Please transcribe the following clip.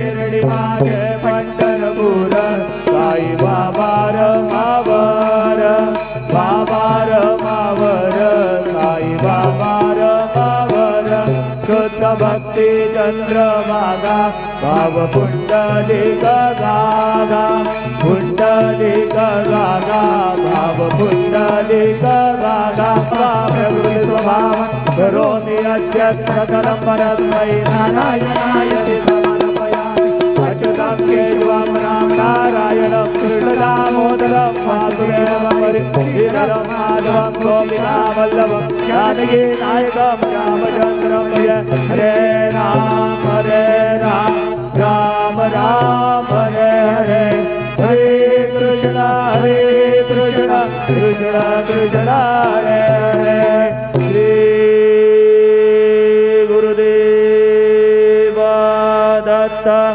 शिर्डी माझे पंढरपूर साई बाबा रमावर बाबा रमावर साई बाबा रमावर शुद्ध भक्ती चंद्रभागा भाव पुंडलिक गागा पुंडलिक गागा भाव पुंडलिक गागा प्रकृती स्वभाव करोमि अद्यत् सकलं परस्मै नारायणाय अच्युतं केशवं राम नारायणं कृष्णदामोदरं वासुदेवं हरिहरं माधवं गोपिकावल्लभं जानकी नायकं रामचन्द्रं भजे हरे राम राम राम